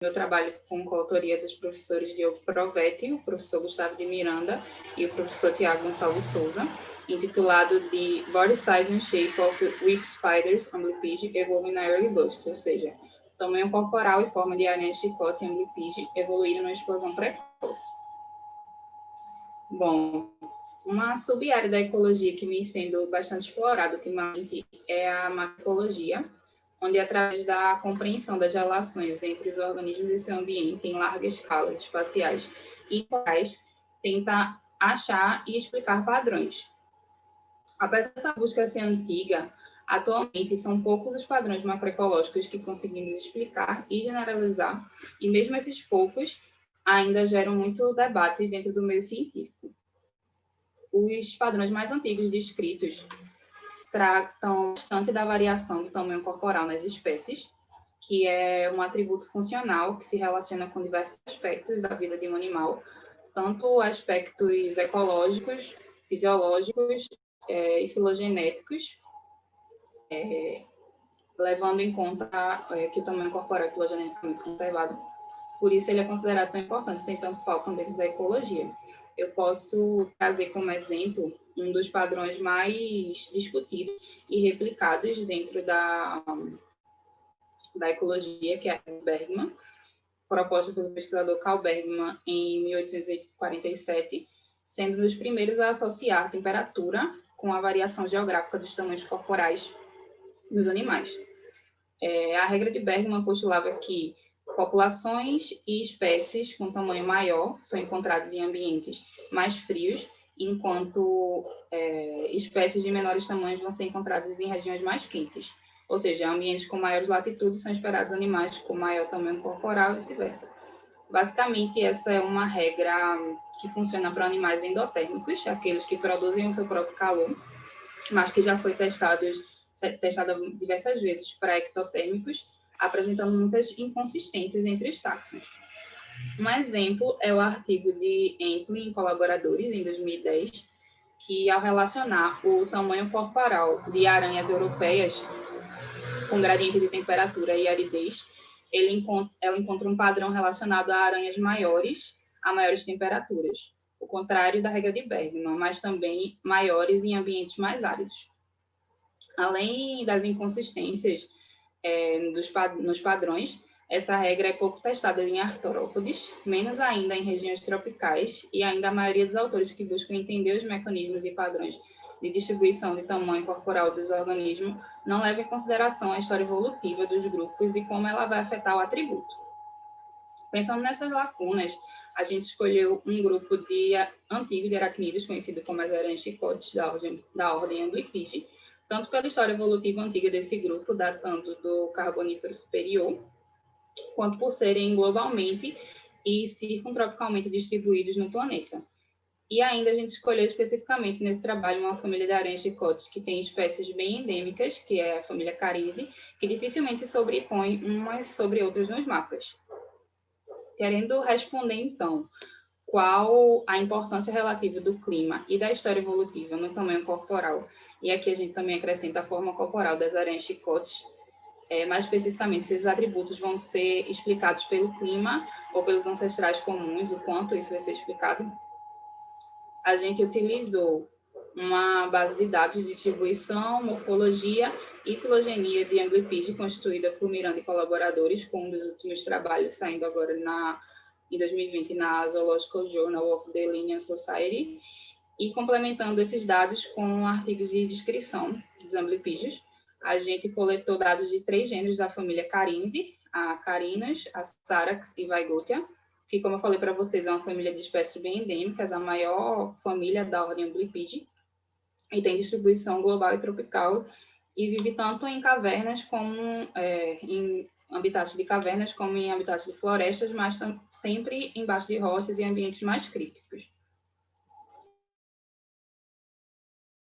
meu trabalho com coautoria dos professores Diogo Provetti, o professor Gustavo de Miranda e o professor Tiago Gonçalves Souza, intitulado de Body Size and Shape of Whip Spiders Amblypige Evolving in Early Burst, ou seja, tamanho corporal e forma de aranha chicote e amblypige evoluíram numa explosão precoce. Bom, uma sub-área da ecologia que vem sendo bastante explorada ultimamente é a macroecologia, onde, através da compreensão das relações entre os organismos e seu ambiente em largas escalas espaciais e temporais, tenta achar e explicar padrões. Apesar dessa busca ser antiga, atualmente são poucos os padrões macroecológicos que conseguimos explicar e generalizar, e mesmo esses poucos ainda geram muito debate dentro do meio científico. Os padrões mais antigos descritos tratam bastante da variação do tamanho corporal nas espécies, que é um atributo funcional que se relaciona com diversos aspectos da vida de um animal, tanto aspectos ecológicos, fisiológicos e filogenéticos, levando em conta que o tamanho corporal é filogeneticamente conservado. Por isso, ele é considerado tão importante, tem tanto foco dentro da ecologia. Eu posso trazer como exemplo um dos padrões mais discutidos e replicados dentro da ecologia, que é a Bergman, proposta pelo pesquisador Carl Bergman em 1847, sendo um dos primeiros a associar a temperatura com a variação geográfica dos tamanhos corporais nos animais. A regra de Bergman postulava que populações e espécies com tamanho maior são encontradas em ambientes mais frios, enquanto espécies de menores tamanhos vão ser encontradas em regiões mais quentes. Ou seja, ambientes com maiores latitudes são esperados animais com maior tamanho corporal e vice-versa. Basicamente, essa é uma regra que funciona para animais endotérmicos, aqueles que produzem o seu próprio calor, mas que já foi testada diversas vezes para ectotérmicos, apresentando muitas inconsistências entre os táxons. Um exemplo é o artigo de Entlin e colaboradores, em 2010, que, ao relacionar o tamanho corporal de aranhas europeias com gradiente de temperatura e aridez, ela encontra um padrão relacionado a aranhas maiores a maiores temperaturas, o contrário da regra de Bergman, mas também maiores em ambientes mais áridos. Além das inconsistências nos padrões, essa regra é pouco testada em artrópodes, menos ainda em regiões tropicais, e ainda a maioria dos autores que buscam entender os mecanismos e padrões de distribuição de tamanho corporal dos organismos não levam em consideração a história evolutiva dos grupos e como ela vai afetar o atributo. Pensando nessas lacunas, a gente escolheu um grupo antigo de aracnídeos, conhecido como as aranhas chicotes da ordem Amblypige, tanto pela história evolutiva antiga desse grupo, datando do Carbonífero Superior, quanto por serem globalmente e circuntropicalmente distribuídos no planeta. E ainda a gente escolheu especificamente nesse trabalho uma família de aranhas chicotes que tem espécies bem endêmicas, que é a família Carínidae, que dificilmente se sobrepõem umas sobre outras nos mapas. Querendo responder, então, qual a importância relativa do clima e da história evolutiva no tamanho corporal, e aqui a gente também acrescenta a forma corporal das aranhas chicotes, mais especificamente se esses atributos vão ser explicados pelo clima ou pelos ancestrais comuns, o quanto isso vai ser explicado, a gente utilizou uma base de dados de distribuição, morfologia e filogenia de Amblypige, constituída por Miranda e colaboradores, com um dos últimos trabalhos saindo agora em 2020 na Zoological Journal of the Linnean Society, e complementando esses dados com artigos de descrição dos Amblypiges. A gente coletou dados de 3 gêneros da família Carínidae, a Carinas, a Sarax e Vigotia, que, como eu falei para vocês, é uma família de espécies bem endêmicas, a maior família da ordem Amblypige, e tem distribuição global e tropical, e vive tanto em cavernas como em habitats de cavernas, como em habitats de florestas, mas sempre embaixo de rochas e ambientes mais críticos.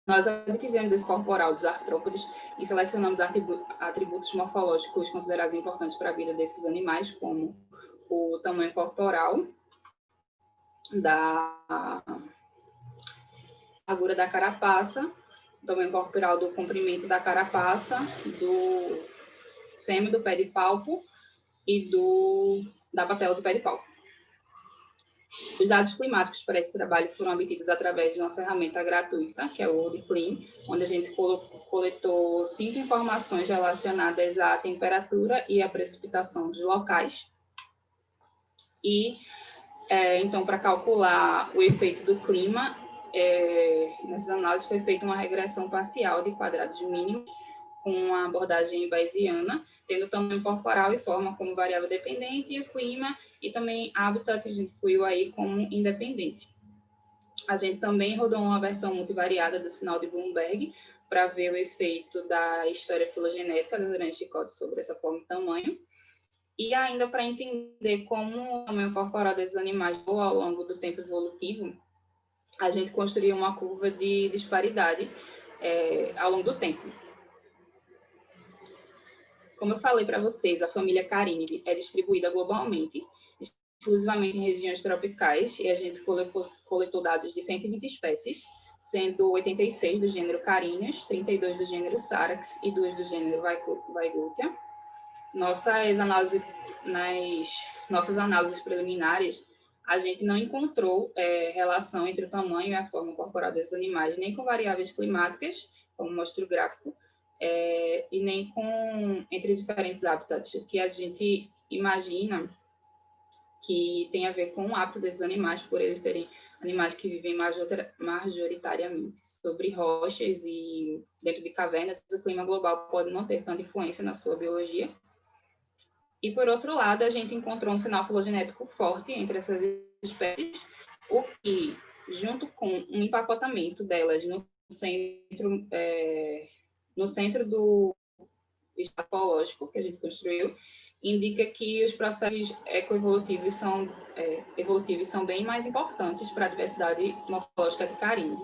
Nós obtivemos esse corporal dos artrópodes e selecionamos atributos morfológicos considerados importantes para a vida desses animais, como o tamanho corporal, da largura da carapaça, o tamanho corporal do comprimento da carapaça, do fêmur do pé de palpo e da patela do pé de pau. Os dados climáticos para esse trabalho foram obtidos através de uma ferramenta gratuita, que é o WorldClim, onde a gente coletou 5 informações relacionadas à temperatura e à precipitação dos locais. E, então, para calcular o efeito do clima, nessas análises foi feita uma regressão parcial de quadrados mínimos, com uma abordagem bayesiana, tendo tamanho corporal e forma como variável dependente, e o clima e também habitat a gente incluiu aí como independente. A gente também rodou uma versão multivariada do sinal de Bloomberg para ver o efeito da história filogenética das aranhas chicotes sobre essa forma e tamanho, e ainda para entender como o tamanho corporal desses animais ao longo do tempo evolutivo, a gente construiu uma curva de disparidade ao longo do tempo. Como eu falei para vocês, a família Carínide é distribuída globalmente, exclusivamente em regiões tropicais, e a gente coletou dados de 120 espécies, sendo 86 do gênero Caríneos, 32 do gênero Sarax e 2 do gênero Vaigutia. Nas nossas análises preliminares, a gente não encontrou relação entre o tamanho e a forma corporal desses animais, nem com variáveis climáticas, como mostra o gráfico, e nem entre diferentes habitats, o que a gente imagina que tem a ver com o hábito desses animais, por eles serem animais que vivem majoritariamente sobre rochas e dentro de cavernas, o clima global pode não ter tanta influência na sua biologia. E, por outro lado, a gente encontrou um sinal filogenético forte entre essas espécies, o que, junto com um empacotamento delas no centro do espaço ecológico que a gente construiu, indica que os processos ecoevolutivos são bem mais importantes para a diversidade morfológica de Carínide.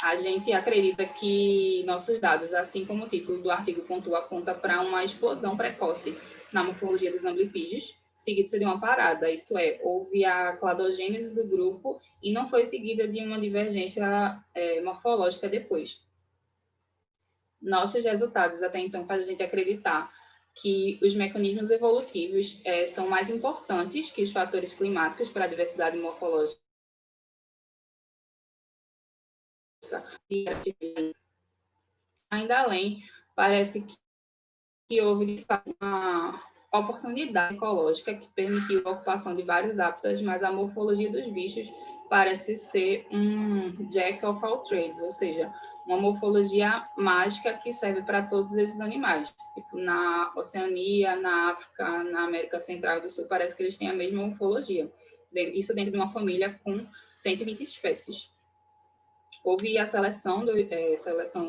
A gente acredita que nossos dados, assim como o título do artigo pontua, aponta para uma explosão precoce na morfologia dos amblipígios, seguido de uma parada, isso é, houve a cladogênese do grupo e não foi seguida de uma divergência morfológica depois. Nossos resultados até então fazem a gente acreditar que os mecanismos evolutivos são mais importantes que os fatores climáticos para a diversidade morfológica. Ainda além, parece que houve de fato uma oportunidade ecológica que permitiu a ocupação de vários hábitats, mas a morfologia dos bichos parece ser um jack of all trades, ou seja, uma morfologia mágica que serve para todos esses animais. Tipo, na Oceania, na África, na América Central e do Sul, parece que eles têm a mesma morfologia. Isso dentro de uma família com 120 espécies. Houve a seleção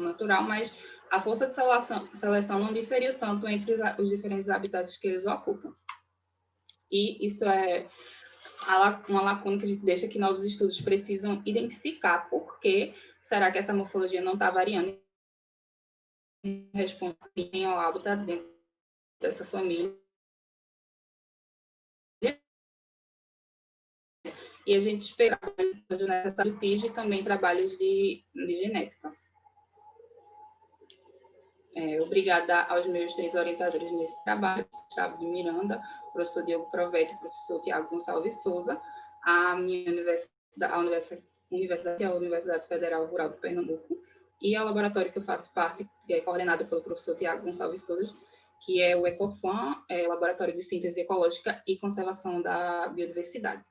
natural, mas a força de seleção não diferiu tanto entre os diferentes habitats que eles ocupam. E isso é uma lacuna que a gente deixa que novos estudos precisam identificar por que será que essa morfologia não está variando em resposta ao habitat dentro dessa família. E a gente espera nessa PIG também trabalhos de genética. Obrigada aos meus 3 orientadores nesse trabalho, Gustavo de Miranda, professor Diogo Provetti, professor Tiago Gonçalves Souza, a minha universidade, a Universidade Federal Rural do Pernambuco, e ao laboratório que eu faço parte, que é coordenado pelo professor Tiago Gonçalves Souza, que é o ECOFAM, Laboratório de Síntese Ecológica e Conservação da Biodiversidade.